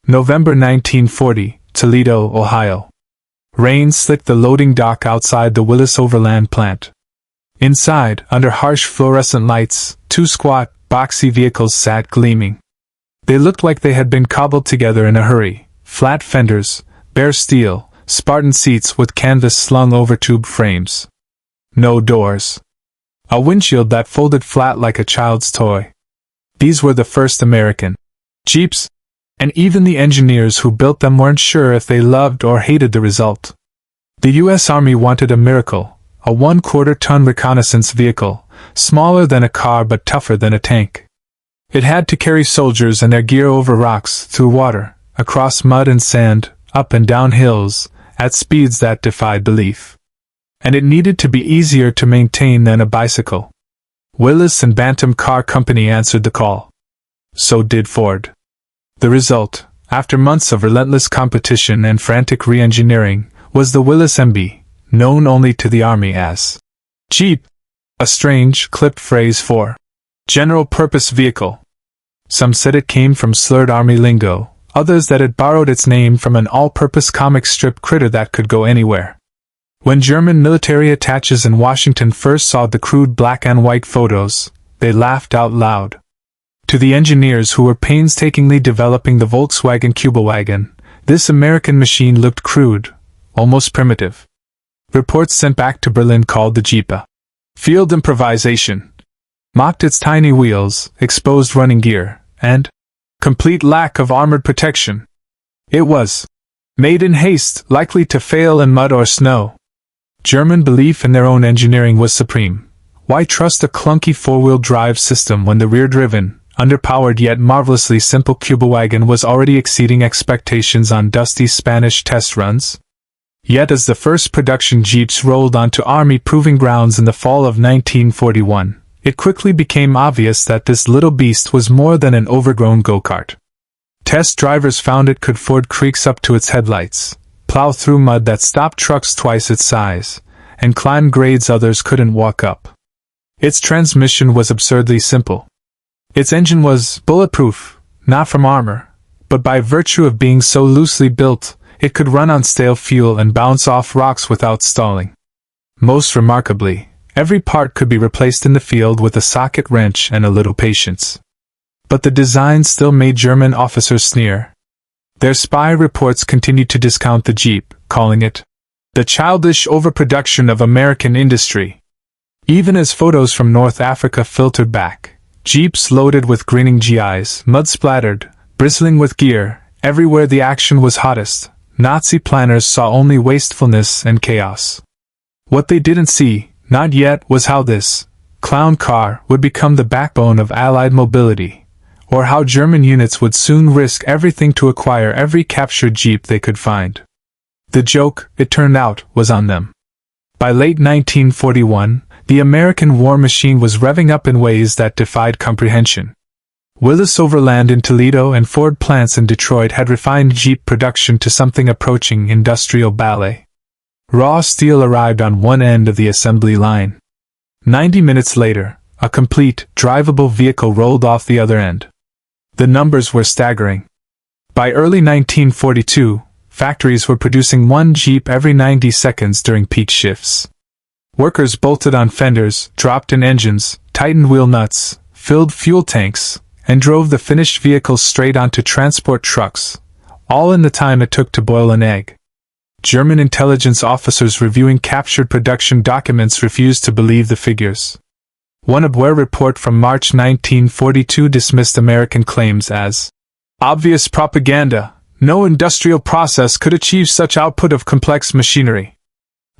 November 1940, Toledo, Ohio. Rain slicked the loading dock outside the Willys-Overland plant. Inside, under harsh fluorescent lights, two squat, boxy vehicles sat gleaming. They looked like they had been cobbled together in a hurry. Flat fenders, bare steel, Spartan seats with canvas slung over tube frames. No doors. A windshield that folded flat like a child's toy. These were the first American Jeeps, and even the engineers who built them weren't sure if they loved or hated the result. The U.S. Army wanted a miracle, a 1/4-ton reconnaissance vehicle, smaller than a car but tougher than a tank. It had to carry soldiers and their gear over rocks, through water, across mud and sand, up and down hills, at speeds that defied belief. And it needed to be easier to maintain than a bicycle. Willys and Bantam Car Company answered the call. So did Ford. The result, after months of relentless competition and frantic re-engineering, was the Willys MB, known only to the Army as Jeep, a strange, clipped phrase for general-purpose vehicle. Some said it came from slurred Army lingo, others that it borrowed its name from an all-purpose comic strip critter that could go anywhere. When German military attaches in Washington first saw the crude black and white photos, they laughed out loud. To the engineers who were painstakingly developing the Volkswagen Kübelwagen, this American machine looked crude, almost primitive. Reports sent back to Berlin called the Jeep a field improvisation, mocked its tiny wheels, exposed running gear, and complete lack of armored protection. It was made in haste, likely to fail in mud or snow. German belief in their own engineering was supreme. Why trust a clunky four-wheel drive system when the rear-driven, underpowered yet marvelously simple Kübelwagen was already exceeding expectations on dusty Spanish test runs? Yet as the first production Jeeps rolled onto Army proving grounds in the fall of 1941, it quickly became obvious that this little beast was more than an overgrown go-kart. Test drivers found it could ford creeks up to its headlights, plow through mud that stopped trucks twice its size, and climb grades others couldn't walk up. Its transmission was absurdly simple. Its engine was bulletproof, not from armor, but by virtue of being so loosely built, it could run on stale fuel and bounce off rocks without stalling. Most remarkably, every part could be replaced in the field with a socket wrench and a little patience. But the design still made German officers sneer. Their spy reports continued to discount the Jeep, calling it the childish overproduction of American industry. Even as photos from North Africa filtered back, Jeeps loaded with grinning GIs, mud-splattered, bristling with gear, everywhere the action was hottest, Nazi planners saw only wastefulness and chaos. What they didn't see, not yet, was how this clown car would become the backbone of Allied mobility, or how German units would soon risk everything to acquire every captured Jeep they could find. The joke, it turned out, was on them. By late 1941, the American war machine was revving up in ways that defied comprehension. Willys-Overland in Toledo and Ford plants in Detroit had refined Jeep production to something approaching industrial ballet. Raw steel arrived on one end of the assembly line. 90 minutes later, a complete, drivable vehicle rolled off the other end. The numbers were staggering. By early 1942, factories were producing one Jeep every 90 seconds during peak shifts. Workers bolted on fenders, dropped in engines, tightened wheel nuts, filled fuel tanks, and drove the finished vehicles straight onto transport trucks, all in the time it took to boil an egg. German intelligence officers reviewing captured production documents refused to believe the figures. One Abwehr report from March 1942 dismissed American claims as obvious propaganda. No industrial process could achieve such output of complex machinery.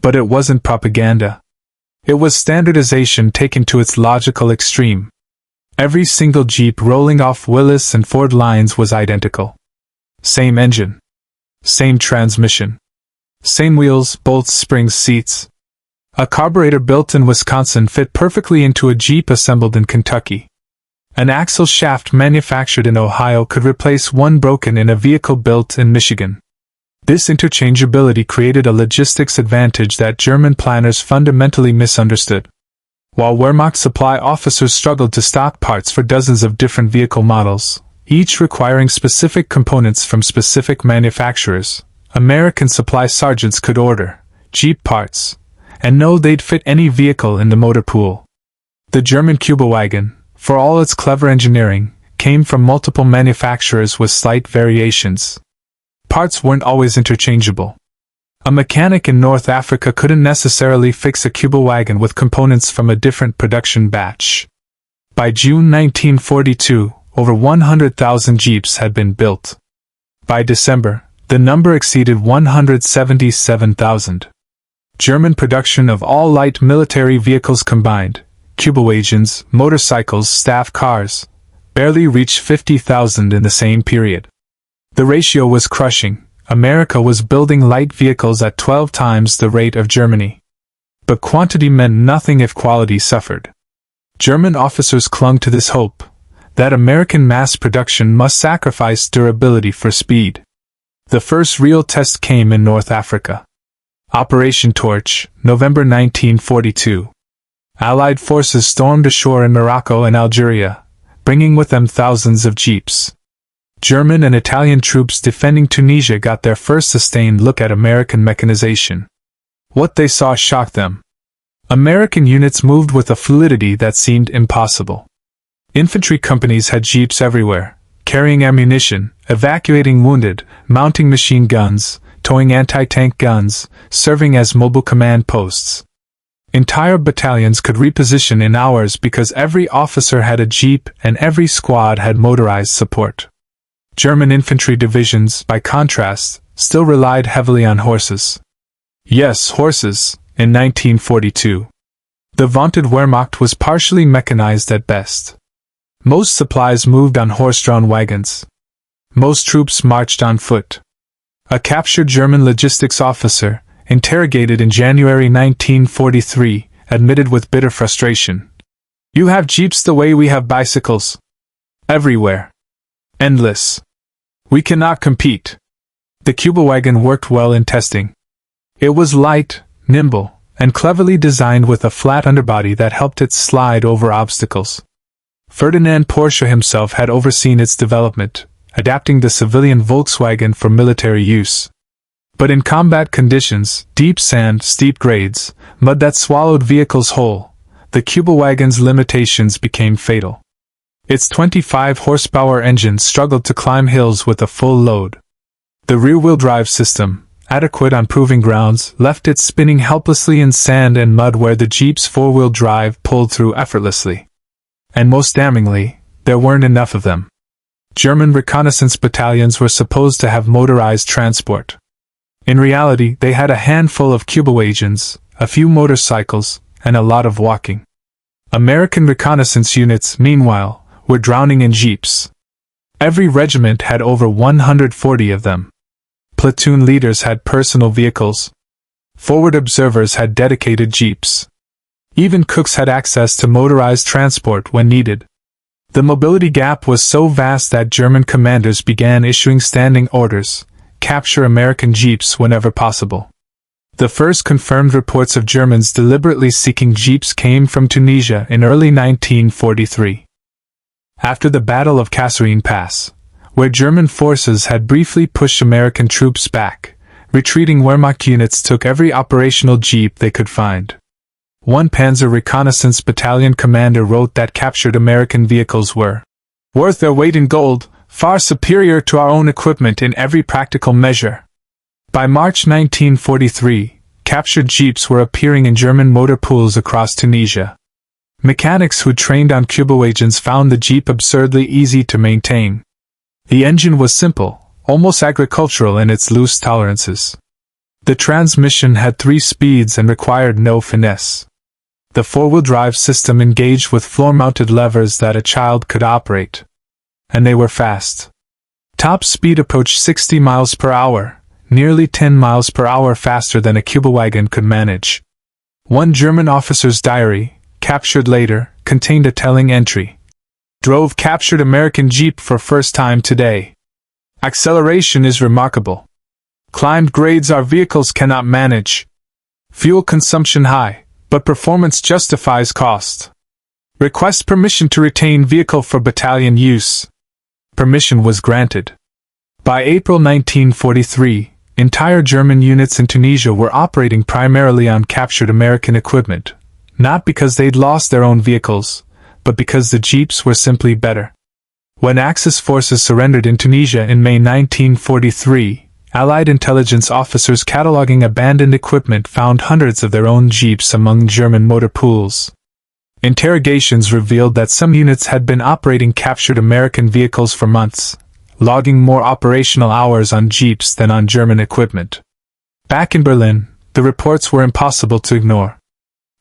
But it wasn't propaganda. It was standardization taken to its logical extreme. Every single Jeep rolling off Willys and Ford lines was identical. Same engine. Same transmission. Same wheels, bolts, springs, seats. A carburetor built in Wisconsin fit perfectly into a Jeep assembled in Kentucky. An axle shaft manufactured in Ohio could replace one broken in a vehicle built in Michigan. This interchangeability created a logistics advantage that German planners fundamentally misunderstood. While Wehrmacht supply officers struggled to stock parts for dozens of different vehicle models, each requiring specific components from specific manufacturers. American supply sergeants could order Jeep parts and know they'd fit any vehicle in the motor pool. The German Kübelwagen, for all its clever engineering, came from multiple manufacturers with slight variations. Parts weren't always interchangeable. A mechanic in North Africa couldn't necessarily fix a Kübelwagen with components from a different production batch. By June 1942, over 100,000 Jeeps had been built. By December, the number exceeded 177,000. German production of all light military vehicles combined, Kübelwagens, motorcycles, staff cars, barely reached 50,000 in the same period. The ratio was crushing. America was building light vehicles at 12 times the rate of Germany. But quantity meant nothing if quality suffered. German officers clung to this hope, that American mass production must sacrifice durability for speed. The first real test came in North Africa. Operation Torch, November 1942. Allied forces stormed ashore in Morocco and Algeria, bringing with them thousands of jeeps. German and Italian troops defending Tunisia got their first sustained look at American mechanization. What they saw shocked them. American units moved with a fluidity that seemed impossible. Infantry companies had jeeps everywhere, carrying ammunition, evacuating wounded, mounting machine guns, towing anti-tank guns, serving as mobile command posts. Entire battalions could reposition in hours because every officer had a jeep and every squad had motorized support. German infantry divisions, by contrast, still relied heavily on horses. Yes, horses, in 1942. The vaunted Wehrmacht was partially mechanized at best. Most supplies moved on horse-drawn wagons. Most troops marched on foot. A captured German logistics officer, interrogated in January 1943, admitted with bitter frustration, "You have jeeps the way we have bicycles. Everywhere. Endless. We cannot compete." The Kübelwagen worked well in testing. It was light, nimble, and cleverly designed with a flat underbody that helped it slide over obstacles. Ferdinand Porsche himself had overseen its development, adapting the civilian Volkswagen for military use. But in combat conditions, deep sand, steep grades, mud that swallowed vehicles whole, the Kübelwagen's limitations became fatal. Its 25 horsepower engine struggled to climb hills with a full load. The rear-wheel drive system, adequate on proving grounds, left it spinning helplessly in sand and mud where the Jeep's four-wheel drive pulled through effortlessly. And most damningly, there weren't enough of them. German reconnaissance battalions were supposed to have motorized transport. In reality, they had a handful of Kübelwagens, a few motorcycles, and a lot of walking. American reconnaissance units, meanwhile, were drowning in jeeps. Every regiment had over 140 of them. Platoon leaders had personal vehicles. Forward observers had dedicated jeeps. Even cooks had access to motorized transport when needed. The mobility gap was so vast that German commanders began issuing standing orders: capture American jeeps whenever possible. The first confirmed reports of Germans deliberately seeking jeeps came from Tunisia in early 1943. After the Battle of Kasserine Pass, where German forces had briefly pushed American troops back, retreating Wehrmacht units took every operational jeep they could find. One Panzer Reconnaissance Battalion commander wrote that captured American vehicles were worth their weight in gold, far superior to our own equipment in every practical measure. By March 1943, captured jeeps were appearing in German motor pools across Tunisia. Mechanics who trained on Kübelwagens found the jeep absurdly easy to maintain. The engine was simple, almost agricultural in its loose tolerances. The transmission had 3 speeds and required no finesse. The four-wheel drive system engaged with floor-mounted levers that a child could operate. And they were fast. Top speed approached 60 miles per hour, nearly 10 miles per hour faster than a Kübelwagen could manage. One German officer's diary, captured later, contained a telling entry. Drove captured American Jeep for first time today. Acceleration is remarkable. Climbed grades our vehicles cannot manage. Fuel consumption high, but performance justifies cost. Request permission to retain vehicle for battalion use. Permission was granted. By April 1943, entire German units in Tunisia were operating primarily on captured American equipment, not because they'd lost their own vehicles, but because the jeeps were simply better. When Axis forces surrendered in Tunisia in May 1943, Allied intelligence officers cataloging abandoned equipment found hundreds of their own jeeps among German motor pools. Interrogations revealed that some units had been operating captured American vehicles for months, logging more operational hours on jeeps than on German equipment. Back in Berlin, the reports were impossible to ignore.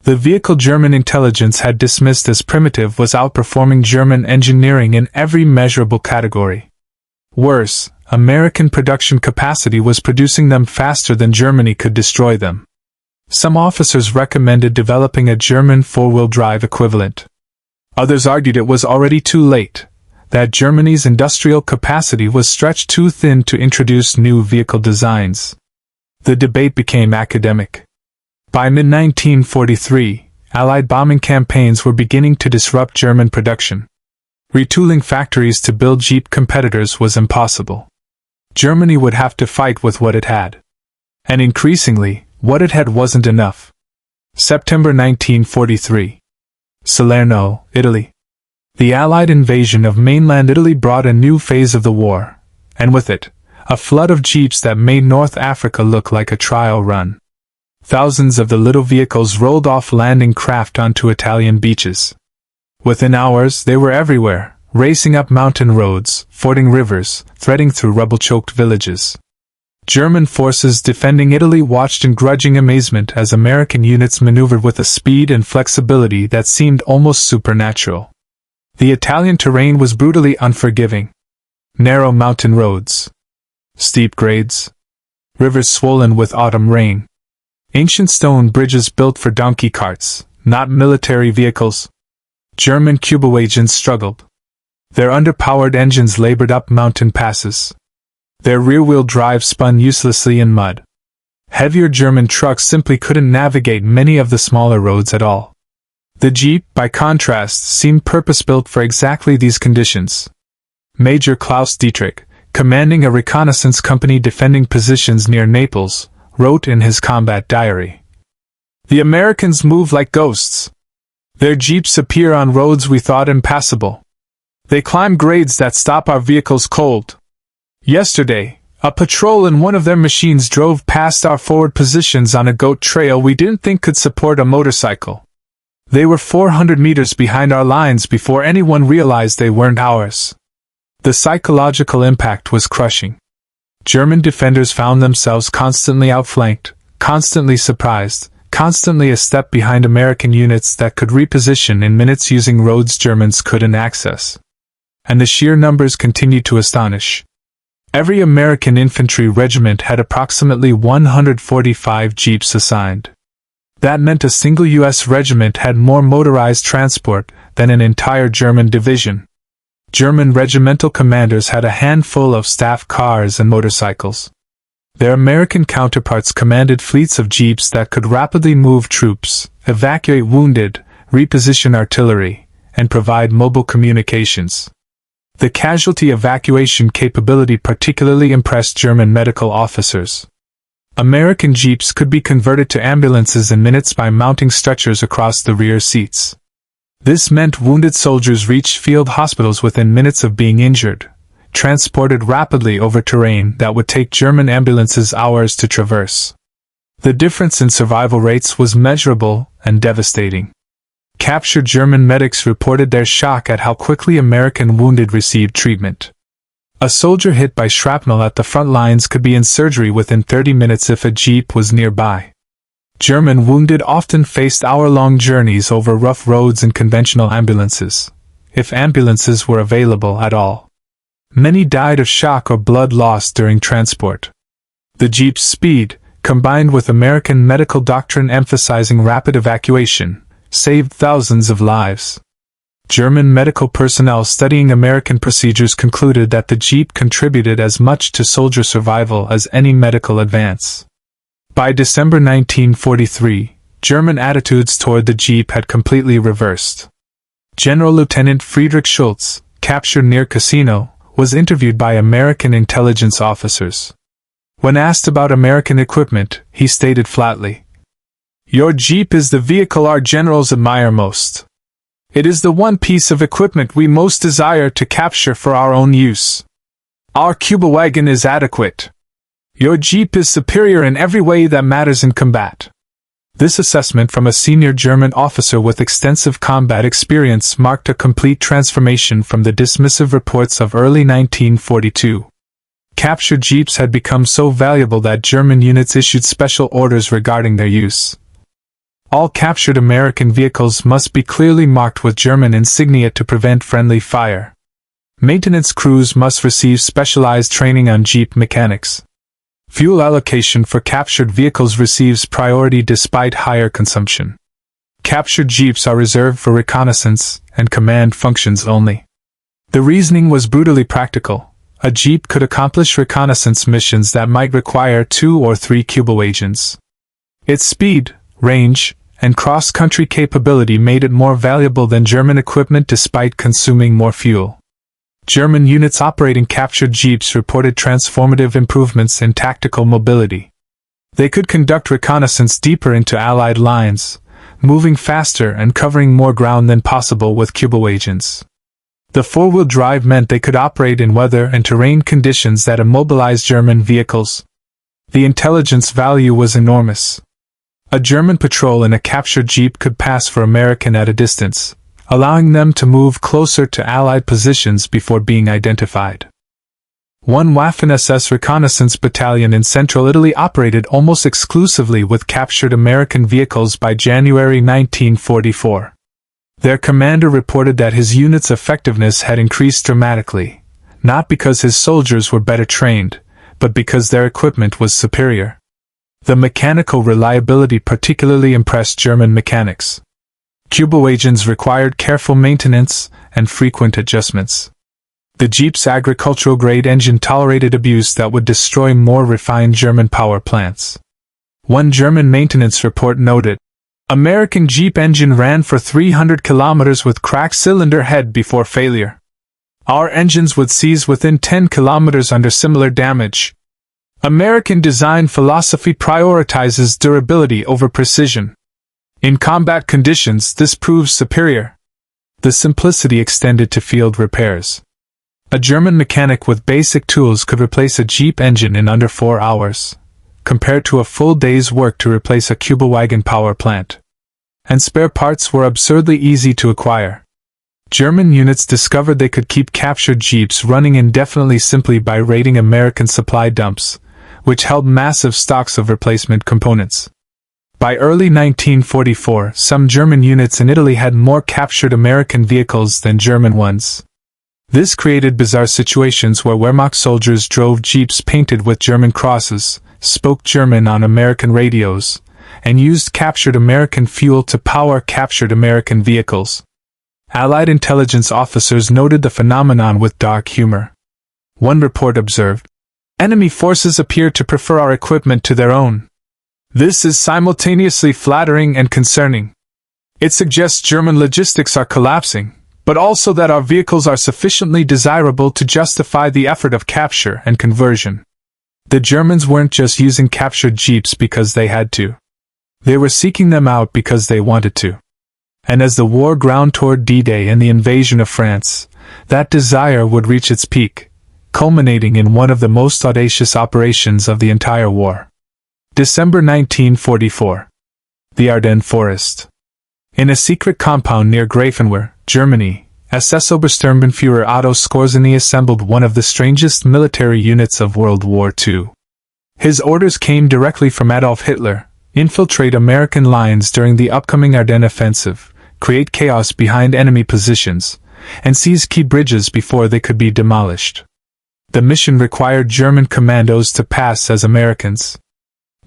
The vehicle German intelligence had dismissed as primitive was outperforming German engineering in every measurable category. Worse, American production capacity was producing them faster than Germany could destroy them. Some officers recommended developing a German four-wheel drive equivalent. Others argued it was already too late, that Germany's industrial capacity was stretched too thin to introduce new vehicle designs. The debate became academic. By mid-1943, Allied bombing campaigns were beginning to disrupt German production. Retooling factories to build Jeep competitors was impossible. Germany would have to fight with what it had. And increasingly, what it had wasn't enough. September 1943. Salerno, Italy. The Allied invasion of mainland Italy brought a new phase of the war, and with it, a flood of jeeps that made North Africa look like a trial run. Thousands of the little vehicles rolled off landing craft onto Italian beaches. Within hours, they were everywhere, racing up mountain roads, fording rivers, threading through rubble-choked villages. German forces defending Italy watched in grudging amazement as American units maneuvered with a speed and flexibility that seemed almost supernatural. The Italian terrain was brutally unforgiving. Narrow mountain roads, steep grades, rivers swollen with autumn rain, ancient stone bridges built for donkey carts, not military vehicles. German Cuba agents struggled. Their underpowered engines labored up mountain passes. Their rear-wheel drive spun uselessly in mud. Heavier German trucks simply couldn't navigate many of the smaller roads at all. The Jeep, by contrast, seemed purpose-built for exactly these conditions. Major Klaus Dietrich, commanding a reconnaissance company defending positions near Naples, wrote in his combat diary, "The Americans move like ghosts. Their jeeps appear on roads we thought impassable. They climb grades that stop our vehicles cold. Yesterday, a patrol in one of their machines drove past our forward positions on a goat trail we didn't think could support a motorcycle. They were 400 meters behind our lines before anyone realized they weren't ours." The psychological impact was crushing. German defenders found themselves constantly outflanked, constantly surprised, constantly a step behind American units that could reposition in minutes using roads Germans couldn't access. And the sheer numbers continued to astonish. Every American infantry regiment had approximately 145 jeeps assigned. That meant a single U.S. regiment had more motorized transport than an entire German division. German regimental commanders had a handful of staff cars and motorcycles. Their American counterparts commanded fleets of jeeps that could rapidly move troops, evacuate wounded, reposition artillery, and provide mobile communications. The casualty evacuation capability particularly impressed German medical officers. American jeeps could be converted to ambulances in minutes by mounting stretchers across the rear seats. This meant wounded soldiers reached field hospitals within minutes of being injured, transported rapidly over terrain that would take German ambulances hours to traverse. The difference in survival rates was measurable and devastating. Captured German medics reported their shock at how quickly American wounded received treatment. A soldier hit by shrapnel at the front lines could be in surgery within 30 minutes if a jeep was nearby. German wounded often faced hour-long journeys over rough roads in conventional ambulances, if ambulances were available at all. Many died of shock or blood loss during transport. The jeep's speed, combined with American medical doctrine emphasizing rapid evacuation, saved thousands of lives. German medical personnel studying American procedures concluded that the jeep contributed as much to soldier survival as any medical advance. By December 1943, German attitudes toward the jeep had completely reversed. General Lieutenant Friedrich Schultz, captured near Cassino, was interviewed by American intelligence officers. When asked about American equipment, he stated flatly, "Your Jeep is the vehicle our generals admire most. It is the one piece of equipment we most desire to capture for our own use. Our Cuba wagon is adequate. Your Jeep is superior in every way that matters in combat." This assessment from a senior German officer with extensive combat experience marked a complete transformation from the dismissive reports of early 1942. Captured Jeeps had become so valuable that German units issued special orders regarding their use. All captured American vehicles must be clearly marked with German insignia to prevent friendly fire. Maintenance crews must receive specialized training on Jeep mechanics. Fuel allocation for captured vehicles receives priority despite higher consumption. Captured Jeeps are reserved for reconnaissance and command functions only. The reasoning was brutally practical. A Jeep could accomplish reconnaissance missions that might require 2 or 3 Cuba agents. Its speed, range, and cross-country capability made it more valuable than German equipment despite consuming more fuel. German units operating captured Jeeps reported transformative improvements in tactical mobility. They could conduct reconnaissance deeper into Allied lines, moving faster and covering more ground than possible with Cuba agents. The four-wheel drive meant they could operate in weather and terrain conditions that immobilized German vehicles. The intelligence value was enormous. A German patrol in a captured Jeep could pass for American at a distance, allowing them to move closer to Allied positions before being identified. One Waffen-SS reconnaissance battalion in central Italy operated almost exclusively with captured American vehicles by January 1944. Their commander reported that his unit's effectiveness had increased dramatically, not because his soldiers were better trained, but because their equipment was superior. The mechanical reliability particularly impressed German mechanics. Cuba agents required careful maintenance and frequent adjustments. The Jeep's agricultural-grade engine tolerated abuse that would destroy more refined German power plants. One German maintenance report noted, "American Jeep engine ran for 300 kilometers with cracked cylinder head before failure. Our engines would seize within 10 kilometers under similar damage. American design philosophy prioritizes durability over precision. In combat conditions, this proves superior." The simplicity extended to field repairs. A German mechanic with basic tools could replace a Jeep engine in under 4 hours, compared to a full day's work to replace a Cuba wagon power plant. And spare parts were absurdly easy to acquire. German units discovered they could keep captured Jeeps running indefinitely simply by raiding American supply dumps, which held massive stocks of replacement components. By early 1944, some German units in Italy had more captured American vehicles than German ones. This created bizarre situations where Wehrmacht soldiers drove Jeeps painted with German crosses, spoke German on American radios, and used captured American fuel to power captured American vehicles. Allied intelligence officers noted the phenomenon with dark humor. One report observed, "Enemy forces appear to prefer our equipment to their own. This is simultaneously flattering and concerning. It suggests German logistics are collapsing, but also that our vehicles are sufficiently desirable to justify the effort of capture and conversion." The Germans weren't just using captured Jeeps because they had to. They were seeking them out because they wanted to. And as the war ground toward D-Day and the invasion of France, that desire would reach its peak, culminating in one of the most audacious operations of the entire war. December 1944. The Ardennes Forest. In a secret compound near Grafenwehr, Germany, SS Obersturmbannführer Otto Skorzeny assembled one of the strangest military units of World War II. His orders came directly from Adolf Hitler: infiltrate American lines during the upcoming Ardennes offensive, create chaos behind enemy positions, and seize key bridges before they could be demolished. The mission required German commandos to pass as Americans.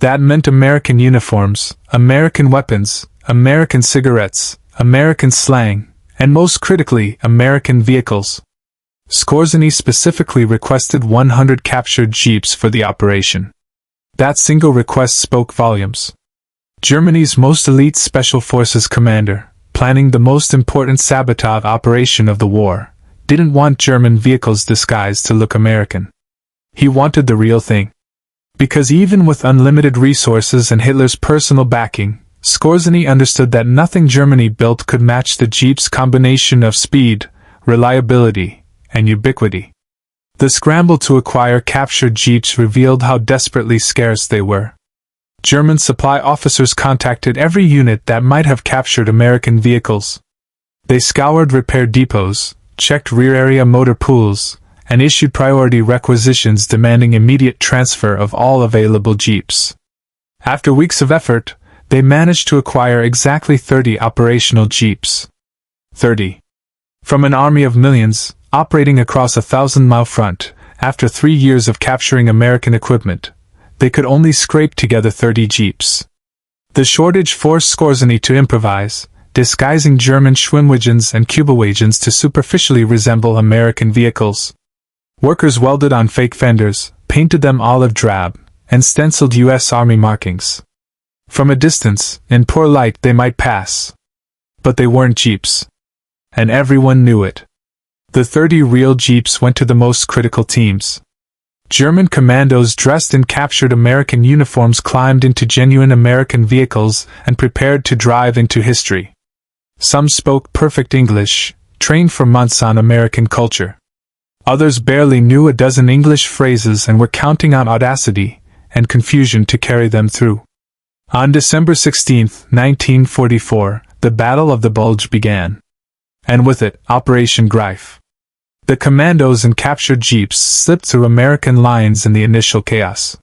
That meant American uniforms, American weapons, American cigarettes, American slang, and most critically, American vehicles. Skorzeny specifically requested 100 captured Jeeps for the operation. That single request spoke volumes. Germany's most elite Special Forces commander, planning the most important sabotage operation of the war, didn't want German vehicles disguised to look American. He wanted the real thing. Because even with unlimited resources and Hitler's personal backing, Skorzeny understood that nothing Germany built could match the Jeep's combination of speed, reliability, and ubiquity. The scramble to acquire captured Jeeps revealed how desperately scarce they were. German supply officers contacted every unit that might have captured American vehicles. They scoured repair depots, checked rear-area motor pools, and issued priority requisitions demanding immediate transfer of all available Jeeps. After weeks of effort, they managed to acquire exactly 30 operational Jeeps. 30. From an army of millions, operating across a 1,000-mile front, after 3 years of capturing American equipment, they could only scrape together 30 Jeeps. The shortage forced Skorzeny to improvise, disguising German Schwimmwagens and Kübelwagens to superficially resemble American vehicles. Workers welded on fake fenders, painted them olive drab, and stenciled U.S. Army markings. From a distance, in poor light, they might pass. But they weren't Jeeps. And everyone knew it. The 30 real Jeeps went to the most critical teams. German commandos dressed in captured American uniforms climbed into genuine American vehicles and prepared to drive into history. Some spoke perfect English, trained for months on American culture. Others barely knew a dozen English phrases and were counting on audacity and confusion to carry them through. On December 16, 1944, the Battle of the Bulge began. And with it, Operation Greif. The commandos and captured Jeeps slipped through American lines in the initial chaos.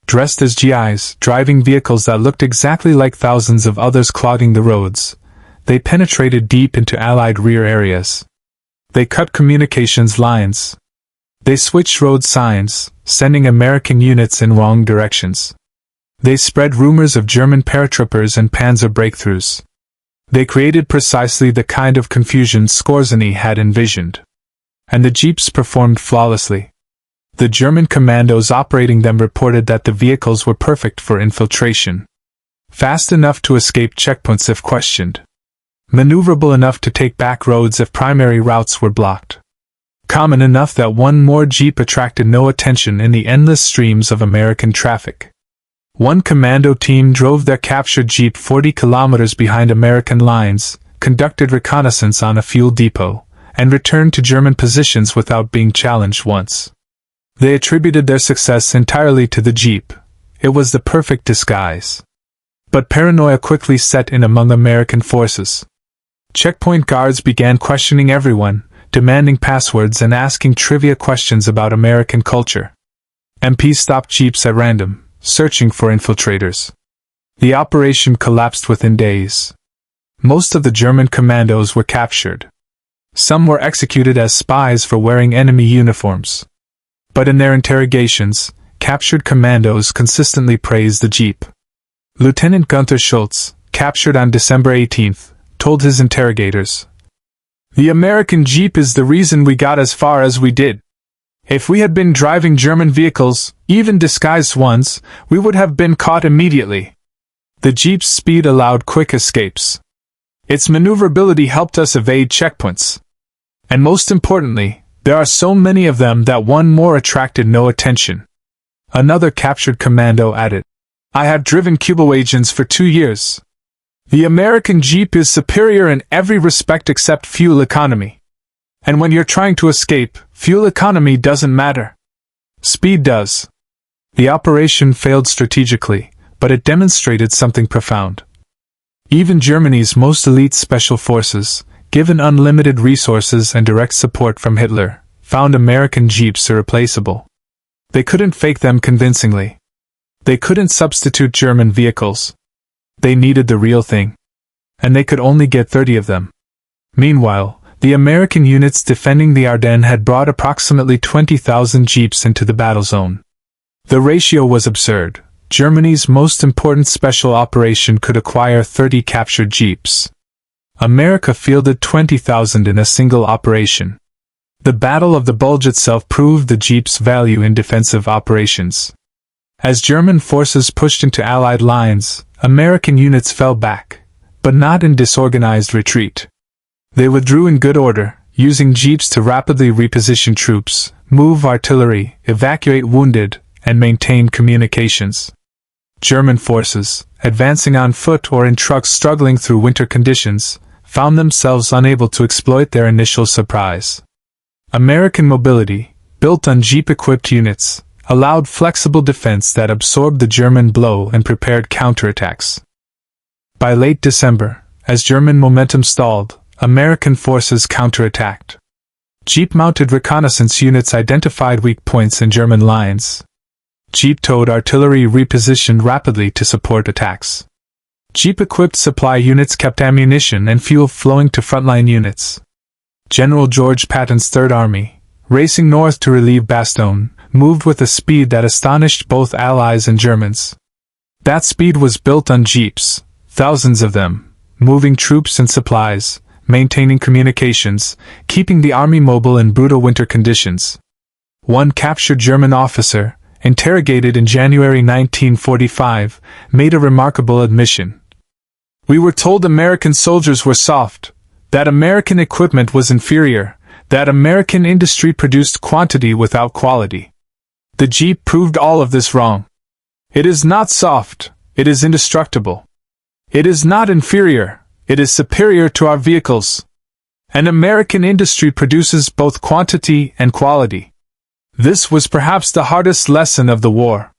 Dressed as GIs, driving vehicles that looked exactly like thousands of others clogging the roads, they penetrated deep into Allied rear areas. They cut communications lines. They switched road signs, sending American units in wrong directions. They spread rumors of German paratroopers and panzer breakthroughs. They created precisely the kind of confusion Skorzeny had envisioned. And the Jeeps performed flawlessly. The German commandos operating them reported that the vehicles were perfect for infiltration. Fast enough to escape checkpoints if questioned. Maneuverable enough to take back roads if primary routes were blocked. Common enough that one more Jeep attracted no attention in the endless streams of American traffic. One commando team drove their captured Jeep 40 kilometers behind American lines, conducted reconnaissance on a fuel depot, and returned to German positions without being challenged once. They attributed their success entirely to the Jeep. It was the perfect disguise. But paranoia quickly set in among American forces. Checkpoint guards began questioning everyone, demanding passwords and asking trivia questions about American culture. MPs stopped Jeeps at random, searching for infiltrators. The operation collapsed within days. Most of the German commandos were captured. Some were executed as spies for wearing enemy uniforms. But in their interrogations, captured commandos consistently praised the Jeep. Lieutenant Gunther Schultz, captured on December 18th, told his interrogators, "The American Jeep is the reason we got as far as we did. If we had been driving German vehicles, even disguised ones, we would have been caught immediately. The Jeep's speed allowed quick escapes. Its maneuverability helped us evade checkpoints. And most importantly, there are so many of them that one more attracted no attention." Another captured commando added, "I have driven Kübelwagens for 2 years. The American Jeep is superior in every respect except fuel economy. And when you're trying to escape, fuel economy doesn't matter. Speed does." The operation failed strategically, but it demonstrated something profound. Even Germany's most elite special forces, given unlimited resources and direct support from Hitler, found American Jeeps irreplaceable. They couldn't fake them convincingly. They couldn't substitute German vehicles. They needed the real thing. And they could only get 30 of them. Meanwhile, the American units defending the Ardennes had brought approximately 20,000 Jeeps into the battle zone. The ratio was absurd. Germany's most important special operation could acquire 30 captured Jeeps. America fielded 20,000 in a single operation. The Battle of the Bulge itself proved the Jeep's value in defensive operations. As German forces pushed into Allied lines, American units fell back, but not in disorganized retreat. They withdrew in good order, using jeeps to rapidly reposition troops, move artillery, evacuate wounded, and maintain communications. German forces, advancing on foot or in trucks struggling through winter conditions, found themselves unable to exploit their initial surprise. American mobility, built on jeep-equipped units, allowed flexible defense that absorbed the German blow and prepared counterattacks. By late December, as German momentum stalled, American forces counterattacked. Jeep-mounted reconnaissance units identified weak points in German lines. Jeep-towed artillery repositioned rapidly to support attacks. Jeep-equipped supply units kept ammunition and fuel flowing to frontline units. General George Patton's Third Army, racing north to relieve Bastogne, moved with a speed that astonished both Allies and Germans. That speed was built on jeeps, thousands of them, moving troops and supplies, maintaining communications, keeping the army mobile in brutal winter conditions. One captured German officer, interrogated in January 1945, made a remarkable admission. "We were told American soldiers were soft, that American equipment was inferior, that American industry produced quantity without quality. The Jeep proved all of this wrong. It is not soft, it is indestructible. It is not inferior, it is superior to our vehicles. And American industry produces both quantity and quality." This was perhaps the hardest lesson of the war.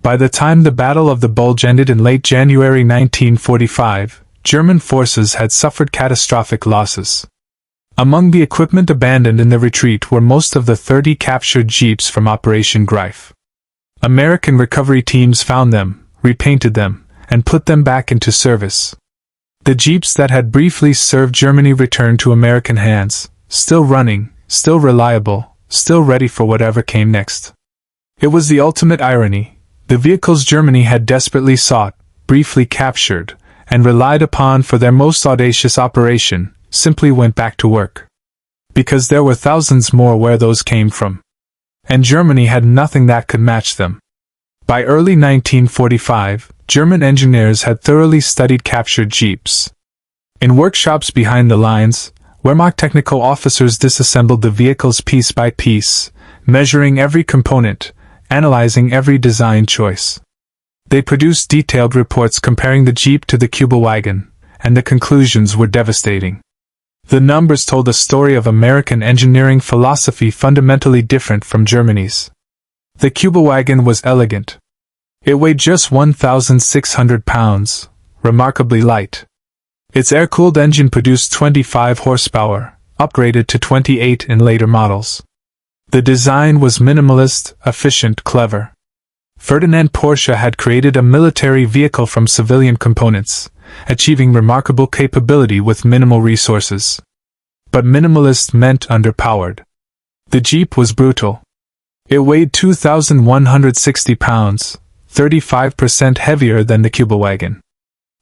By the time the Battle of the Bulge ended in late January 1945, German forces had suffered catastrophic losses. Among the equipment abandoned in the retreat were most of the 30 captured jeeps from Operation Greif. American recovery teams found them, repainted them, and put them back into service. The jeeps that had briefly served Germany returned to American hands, still running, still reliable, still ready for whatever came next. It was the ultimate irony. The vehicles Germany had desperately sought, briefly captured, and relied upon for their most audacious operation, simply went back to work. Because there were thousands more where those came from. And Germany had nothing that could match them. By early 1945, German engineers had thoroughly studied captured jeeps. In workshops behind the lines, Wehrmacht technical officers disassembled the vehicles piece by piece, measuring every component, analyzing every design choice. They produced detailed reports comparing the Jeep to the Kübelwagen, and the conclusions were devastating. The numbers told a story of American engineering philosophy fundamentally different from Germany's. The Kübelwagen was elegant. It weighed just 1,600 pounds, remarkably light. Its air-cooled engine produced 25 horsepower, upgraded to 28 in later models. The design was minimalist, efficient, clever. Ferdinand Porsche had created a military vehicle from civilian components, achieving remarkable capability with minimal resources. But minimalist meant underpowered. The Jeep was brutal. It weighed 2,160 pounds, 35% heavier than the Kübelwagen.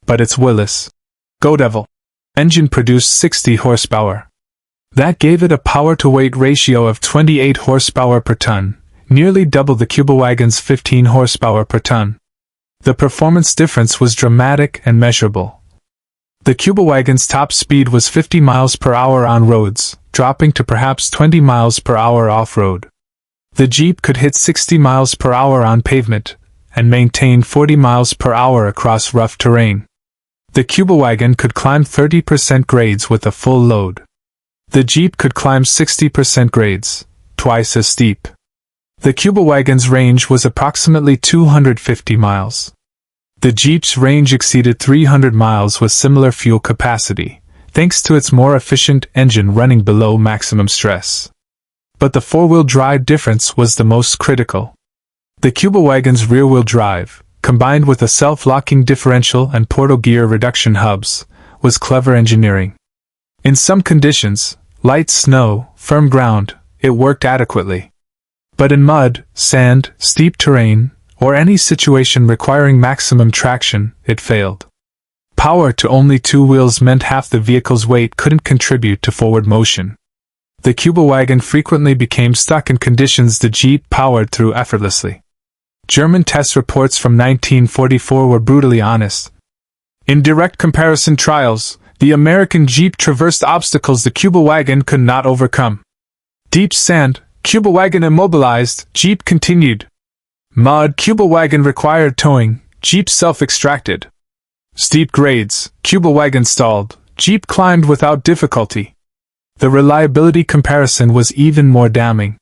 But its Willys-Go-Devil engine produced 60 horsepower. That gave it a power-to-weight ratio of 28 horsepower per ton, nearly double the Kübelwagen's 15 horsepower per ton. The performance difference was dramatic and measurable. The Kübelwagen's top speed was 50 miles per hour on roads, dropping to perhaps 20 miles per hour off-road. The Jeep could hit 60 miles per hour on pavement, and maintain 40 miles per hour across rough terrain. The Kübelwagen could climb 30% grades with a full load. The Jeep could climb 60% grades, twice as steep. The Kübelwagen's range was approximately 250 miles. The Jeep's range exceeded 300 miles with similar fuel capacity, thanks to its more efficient engine running below maximum stress. But the four-wheel drive difference was the most critical. The Kübelwagen's rear-wheel drive, combined with a self-locking differential and portal gear reduction hubs, was clever engineering. In some conditions, light snow, firm ground, it worked adequately. But in mud, sand, steep terrain, or any situation requiring maximum traction, it failed. Power to only two wheels meant half the vehicle's weight couldn't contribute to forward motion. The Kübelwagen frequently became stuck in conditions the Jeep powered through effortlessly. German test reports from 1944 were brutally honest. In direct comparison trials, The American Jeep traversed obstacles the Cuba wagon could not overcome. Deep sand, Cuba wagon immobilized, Jeep continued. Mud, Cuba wagon required towing, Jeep self-extracted. Steep grades, Cuba wagon stalled, Jeep climbed without difficulty. The reliability comparison was even more damning.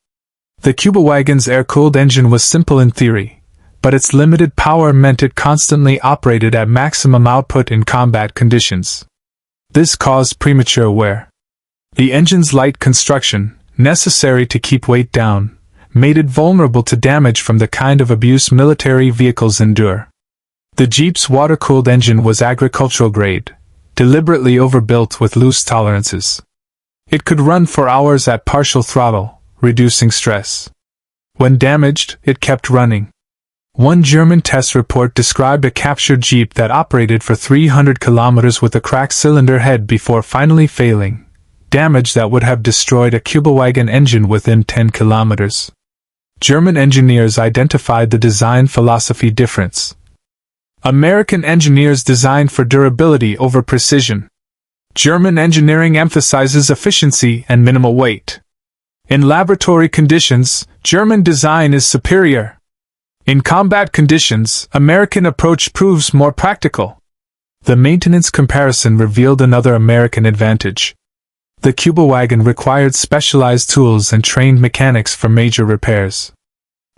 The Cuba wagon's air-cooled engine was simple in theory, but its limited power meant it constantly operated at maximum output in combat conditions. This caused premature wear. The engine's light construction, necessary to keep weight down, made it vulnerable to damage from the kind of abuse military vehicles endure. The Jeep's water-cooled engine was agricultural grade, deliberately overbuilt with loose tolerances. It could run for hours at partial throttle, reducing stress. When damaged, it kept running. One German test report described a captured Jeep that operated for 300 kilometers with a cracked cylinder head before finally failing, damage that would have destroyed a Cuba wagon engine within 10 kilometers. German engineers identified the design philosophy difference. American engineers designed for durability over precision. German engineering emphasizes efficiency and minimal weight. In laboratory conditions, German design is superior. In combat conditions, American approach proves more practical. The maintenance comparison revealed another American advantage. The Cuba wagon required specialized tools and trained mechanics for major repairs.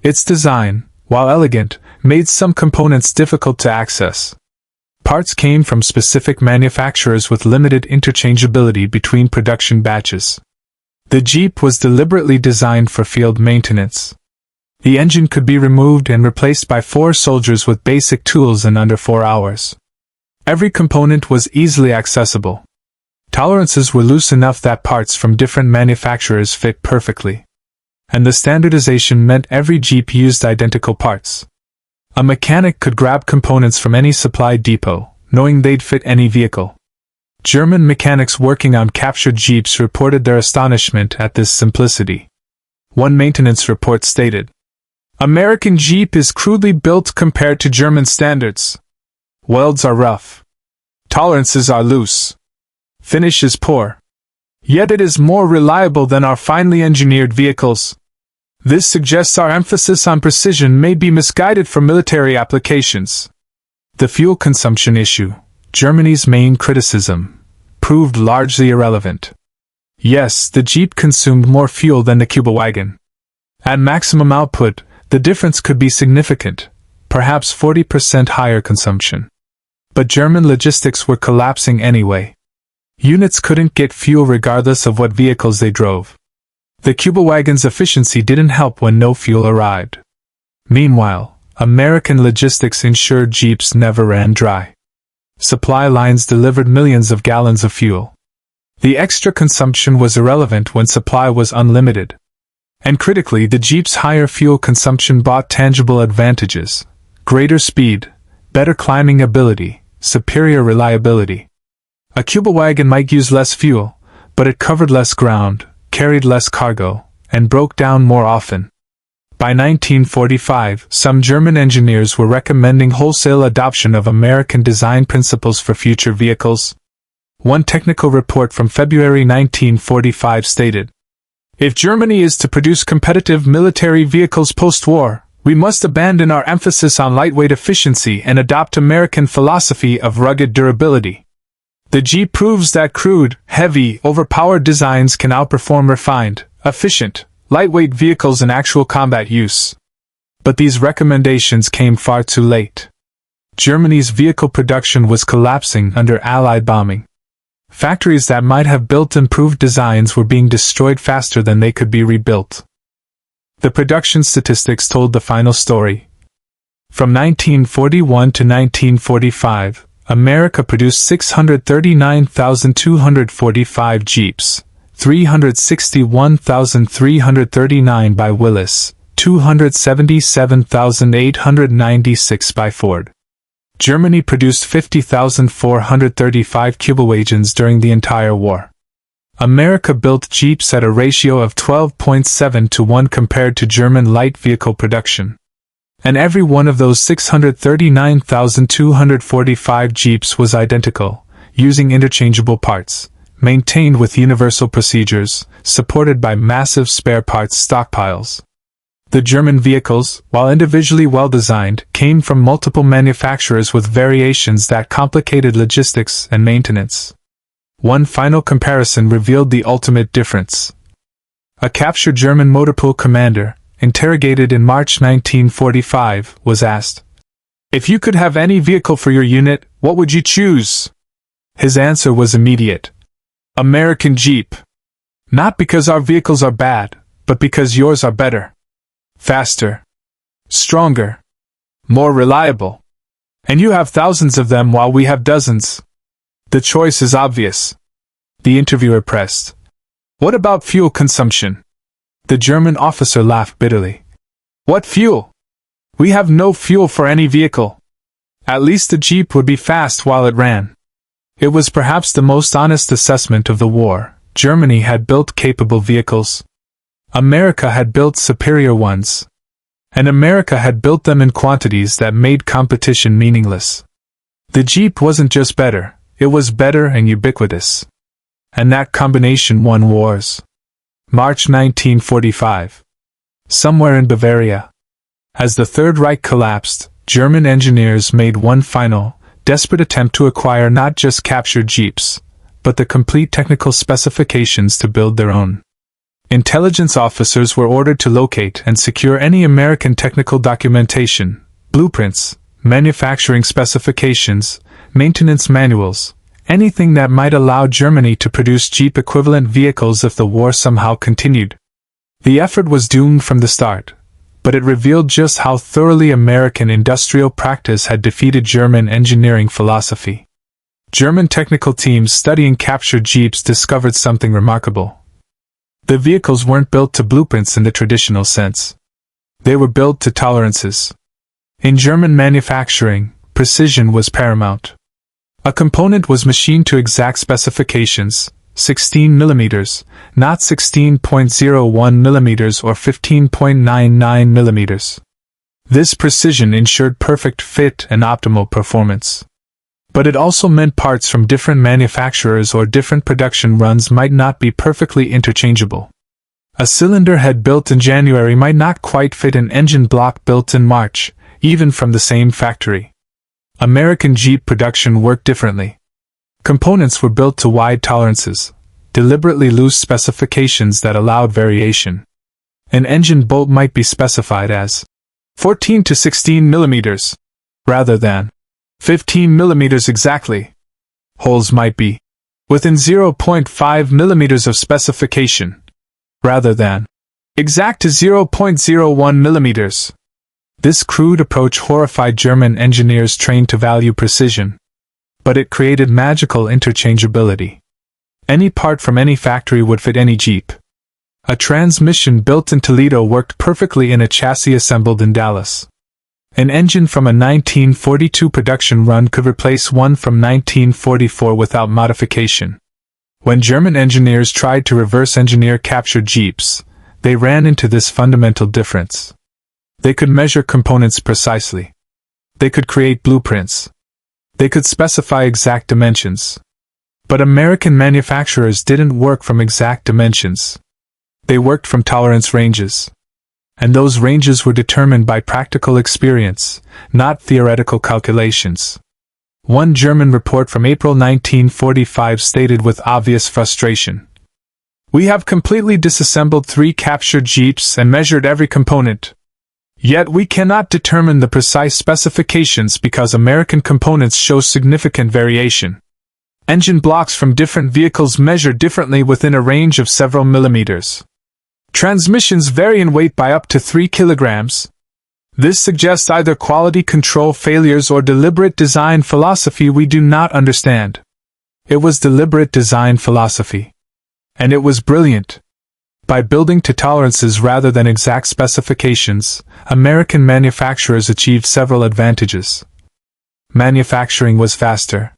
Its design, while elegant, made some components difficult to access. Parts came from specific manufacturers with limited interchangeability between production batches. The Jeep was deliberately designed for field maintenance. The engine could be removed and replaced by 4 soldiers with basic tools in under 4 hours. Every component was easily accessible. Tolerances were loose enough that parts from different manufacturers fit perfectly. And the standardization meant every Jeep used identical parts. A mechanic could grab components from any supply depot, knowing they'd fit any vehicle. German mechanics working on captured Jeeps reported their astonishment at this simplicity. One maintenance report stated, "American Jeep is crudely built compared to German standards. Welds are rough. Tolerances are loose. Finish is poor. Yet it is more reliable than our finely engineered vehicles. This suggests our emphasis on precision may be misguided for military applications." The fuel consumption issue, Germany's main criticism, proved largely irrelevant. Yes, the Jeep consumed more fuel than the Cuba wagon. At maximum output, the difference could be significant, perhaps 40% higher consumption. But German logistics were collapsing anyway. Units couldn't get fuel regardless of what vehicles they drove. The Cuba wagon's efficiency didn't help when no fuel arrived. Meanwhile, American logistics ensured Jeeps never ran dry. Supply lines delivered millions of gallons of fuel. The extra consumption was irrelevant when supply was unlimited. And critically, the Jeep's higher fuel consumption brought tangible advantages: greater speed, better climbing ability, superior reliability. A Cuba wagon might use less fuel, but it covered less ground, carried less cargo, and broke down more often. By 1945, some German engineers were recommending wholesale adoption of American design principles for future vehicles. One technical report from February 1945 stated, "If Germany is to produce competitive military vehicles post-war, we must abandon our emphasis on lightweight efficiency and adopt American philosophy of rugged durability." The Jeep proves that crude, heavy, overpowered designs can outperform refined, efficient, lightweight vehicles in actual combat use. But these recommendations came far too late. Germany's vehicle production was collapsing under Allied bombing. Factories that might have built improved designs were being destroyed faster than they could be rebuilt. The production statistics told the final story. From 1941 to 1945, America produced 639,245 Jeeps, 361,339 by Willys, 277,896 by Ford. Germany produced 50,435 Cuba wagons during the entire war. America built Jeeps at a ratio of 12.7 to 1 compared to German light vehicle production. And every one of those 639,245 Jeeps was identical, using interchangeable parts, maintained with universal procedures, supported by massive spare parts stockpiles. The German vehicles, while individually well-designed, came from multiple manufacturers with variations that complicated logistics and maintenance. One final comparison revealed the ultimate difference. A captured German motorpool commander, interrogated in March 1945, was asked, "If you could have any vehicle for your unit, what would you choose?" His answer was immediate. "American Jeep. Not because our vehicles are bad, but because yours are better. Faster. Stronger. More reliable. And you have thousands of them while we have dozens. The choice is obvious." The interviewer pressed, "What about fuel consumption?" The German officer laughed bitterly. "What fuel? We have no fuel for any vehicle. At least the Jeep would be fast while it ran." It was perhaps the most honest assessment of the war. Germany had built capable vehicles. America had built superior ones. And America had built them in quantities that made competition meaningless. The Jeep wasn't just better, it was better and ubiquitous. And that combination won wars. March 1945. Somewhere in Bavaria. As the Third Reich collapsed, German engineers made one final, desperate attempt to acquire not just captured Jeeps, but the complete technical specifications to build their own. Intelligence officers were ordered to locate and secure any American technical documentation, blueprints, manufacturing specifications, maintenance manuals, anything that might allow Germany to produce Jeep-equivalent vehicles if the war somehow continued. The effort was doomed from the start, but it revealed just how thoroughly American industrial practice had defeated German engineering philosophy. German technical teams studying captured Jeeps discovered something remarkable. The vehicles weren't built to blueprints in the traditional sense. They were built to tolerances. In German manufacturing, precision was paramount. A component was machined to exact specifications, 16 mm, not 16.01 mm or 15.99 mm. This precision ensured perfect fit and optimal performance. But it also meant parts from different manufacturers or different production runs might not be perfectly interchangeable. A cylinder head built in January might not quite fit an engine block built in March, even from the same factory. American Jeep production worked differently. Components were built to wide tolerances, deliberately loose specifications that allowed variation. An engine bolt might be specified as 14 to 16 mm, rather than 15 mm exactly. Holes might be within 0.5 mm of specification, rather than exact to 0.01 mm. This crude approach horrified German engineers trained to value precision. But it created magical interchangeability. Any part from any factory would fit any Jeep. A transmission built in Toledo worked perfectly in a chassis assembled in Dallas. An engine from a 1942 production run could replace one from 1944 without modification. When German engineers tried to reverse engineer captured Jeeps, they ran into this fundamental difference. They could measure components precisely. They could create blueprints. They could specify exact dimensions. But American manufacturers didn't work from exact dimensions. They worked from tolerance ranges. And those ranges were determined by practical experience, not theoretical calculations. One German report from April 1945 stated with obvious frustration, "We have completely disassembled 3 captured Jeeps and measured every component. Yet we cannot determine the precise specifications because American components show significant variation. Engine blocks from different vehicles measure differently within a range of several millimeters. Transmissions vary in weight by up to 3 kilograms. This suggests either quality control failures or deliberate design philosophy we do not understand." It was deliberate design philosophy. And it was brilliant. By building to tolerances rather than exact specifications, American manufacturers achieved several advantages. Manufacturing was faster.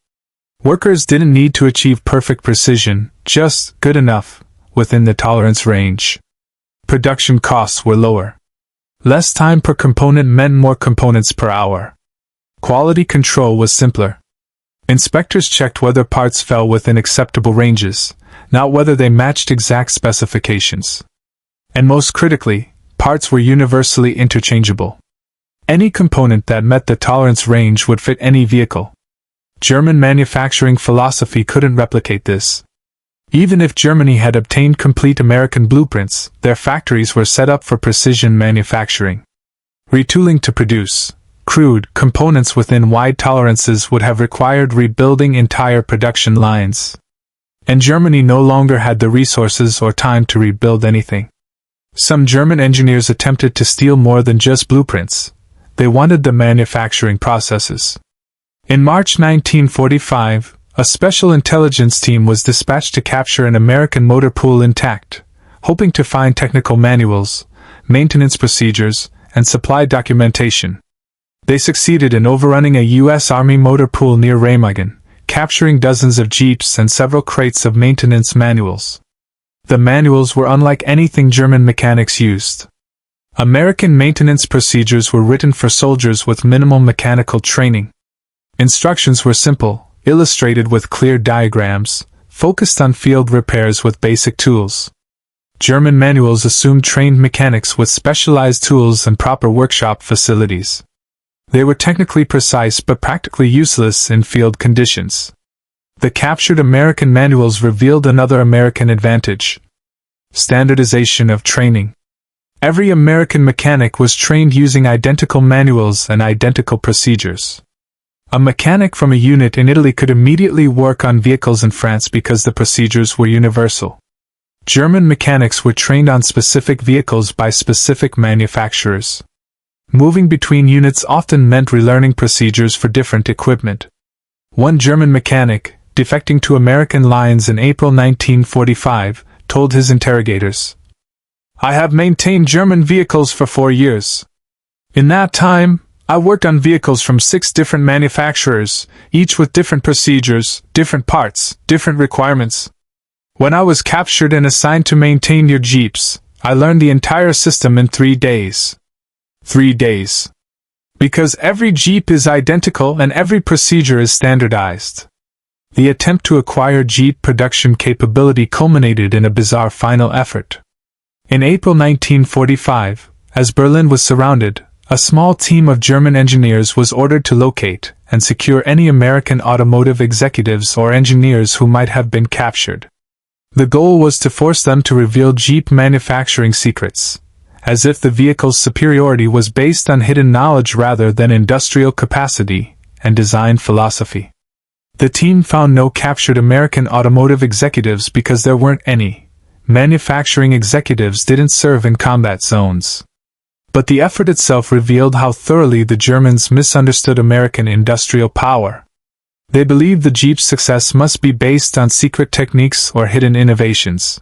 Workers didn't need to achieve perfect precision, just good enough, within the tolerance range. Production costs were lower. Less time per component meant more components per hour. Quality control was simpler. Inspectors checked whether parts fell within acceptable ranges, not whether they matched exact specifications. And most critically, parts were universally interchangeable. Any component that met the tolerance range would fit any vehicle. German manufacturing philosophy couldn't replicate this. Even if Germany had obtained complete American blueprints, their factories were set up for precision manufacturing. Retooling to produce crude components within wide tolerances would have required rebuilding entire production lines. And Germany no longer had the resources or time to rebuild anything. Some German engineers attempted to steal more than just blueprints. They wanted the manufacturing processes. In March 1945, a special intelligence team was dispatched to capture an American motor pool intact, hoping to find technical manuals, maintenance procedures, and supply documentation. They succeeded in overrunning a U.S. Army motor pool near Remagen, capturing dozens of jeeps and several crates of maintenance manuals. The manuals were unlike anything German mechanics used. American maintenance procedures were written for soldiers with minimal mechanical training. Instructions were simple, illustrated with clear diagrams, focused on field repairs with basic tools. German manuals assumed trained mechanics with specialized tools and proper workshop facilities. They were technically precise but practically useless in field conditions. The captured American manuals revealed another American advantage: standardization of training. Every American mechanic was trained using identical manuals and identical procedures. A mechanic from a unit in Italy could immediately work on vehicles in France because the procedures were universal. German mechanics were trained on specific vehicles by specific manufacturers. Moving between units often meant relearning procedures for different equipment. One German mechanic, defecting to American lines in April 1945, told his interrogators, "I have maintained German vehicles for 4 years. In that time, I worked on vehicles from 6 different manufacturers, each with different procedures, different parts, different requirements. When I was captured and assigned to maintain your jeeps, I learned the entire system in 3 days. 3 days. Because every jeep is identical and every procedure is standardized." The attempt to acquire jeep production capability culminated in a bizarre final effort. In April 1945, as Berlin was surrounded, a small team of German engineers was ordered to locate and secure any American automotive executives or engineers who might have been captured. The goal was to force them to reveal Jeep manufacturing secrets, as if the vehicle's superiority was based on hidden knowledge rather than industrial capacity and design philosophy. The team found no captured American automotive executives because there weren't any. Manufacturing executives didn't serve in combat zones. But the effort itself revealed how thoroughly the Germans misunderstood American industrial power. They believed the Jeep's success must be based on secret techniques or hidden innovations.